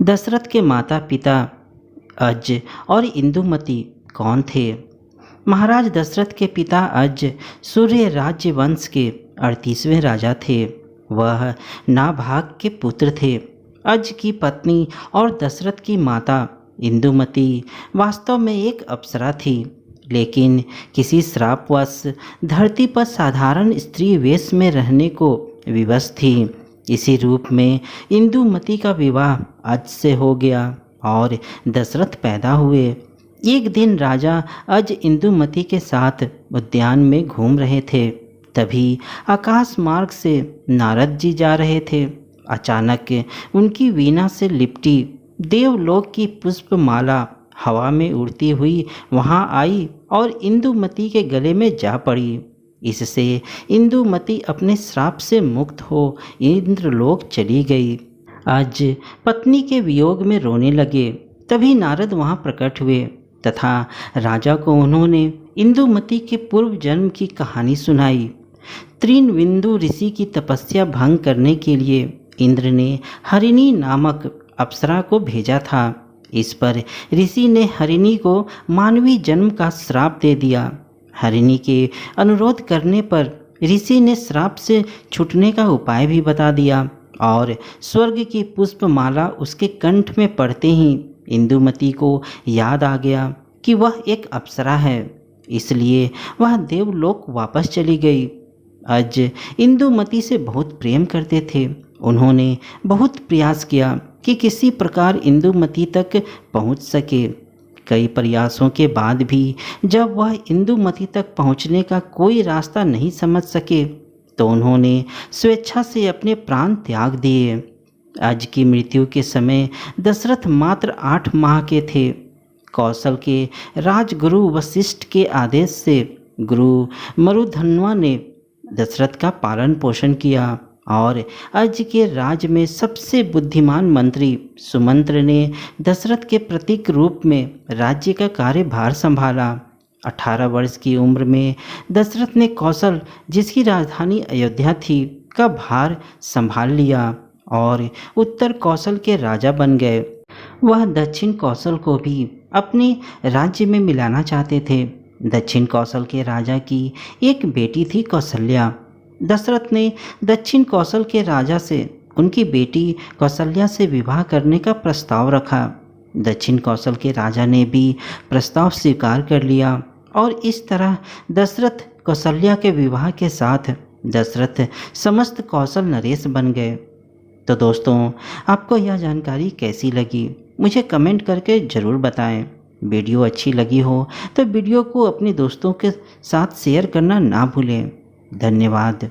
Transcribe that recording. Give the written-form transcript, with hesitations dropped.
दशरथ के माता पिता अज और इंदुमती कौन थे? महाराज दशरथ के पिता अज सूर्य राज्य वंश के 38वें राजा थे। वह नाभाग के पुत्र थे। अज की पत्नी और दशरथ की माता इंदुमती वास्तव में एक अप्सरा थी, लेकिन किसी श्रापवश धरती पर साधारण स्त्री वेश में रहने को विवश थी। इसी रूप में इंदुमती का विवाह अज से हो गया और दशरथ पैदा हुए। एक दिन राजा अज इंदुमती के साथ उद्यान में घूम रहे थे। तभी आकाश मार्ग से नारद जी जा रहे थे। अचानक उनकी वीणा से लिपटी देवलोक की पुष्पमाला हवा में उड़ती हुई वहां आई और इंदुमती के गले में जा पड़ी। इससे इंदुमती अपने श्राप से मुक्त हो इंद्रलोक चली गई। आज पत्नी के वियोग में रोने लगे। तभी नारद वहां प्रकट हुए तथा राजा को उन्होंने इंदुमती के पूर्व जन्म की कहानी सुनाई। त्रिनविंदु ऋषि की तपस्या भंग करने के लिए इंद्र ने हरिणी नामक अप्सरा को भेजा था। इस पर ऋषि ने हरिणी को मानवीय जन्म का श्राप दे दिया। हरिणी के अनुरोध करने पर ऋषि ने श्राप से छूटने का उपाय भी बता दिया और स्वर्ग की पुष्पमाला उसके कंठ में पड़ते ही इंदुमती को याद आ गया कि वह एक अप्सरा है, इसलिए वह देवलोक वापस चली गई। अज इंदुमती से बहुत प्रेम करते थे। उन्होंने बहुत प्रयास किया कि किसी प्रकार इंदुमती तक पहुंच सके। कई प्रयासों के बाद भी जब वह इंदुमती तक पहुंचने का कोई रास्ता नहीं समझ सके तो उन्होंने स्वेच्छा से अपने प्राण त्याग दिए। अज की मृत्यु के समय दशरथ मात्र 8 माह के थे। कौशल के राजगुरु वशिष्ठ के आदेश से गुरु मरुधन्वा ने दशरथ का पालन पोषण किया और अज के राज्य में सबसे बुद्धिमान मंत्री सुमंत्र ने दशरथ के प्रतीक रूप में राज्य का कार्यभार संभाला। 18 वर्ष की उम्र में दशरथ ने कौशल, जिसकी राजधानी अयोध्या थी, का भार संभाल लिया और उत्तर कौशल के राजा बन गए। वह दक्षिण कौशल को भी अपने राज्य में मिलाना चाहते थे। दक्षिण कौशल के राजा की एक बेटी थी कौशल्या। दशरथ ने दक्षिण कौशल के राजा से उनकी बेटी कौशल्या से विवाह करने का प्रस्ताव रखा। दक्षिण कौशल के राजा ने भी प्रस्ताव स्वीकार कर लिया और इस तरह दशरथ कौशल्या के विवाह के साथ दशरथ समस्त कौशल नरेश बन गए। तो दोस्तों, आपको यह जानकारी कैसी लगी मुझे कमेंट करके ज़रूर बताएं। वीडियो अच्छी लगी हो तो वीडियो को अपने दोस्तों के साथ शेयर करना ना भूलें। धन्यवाद।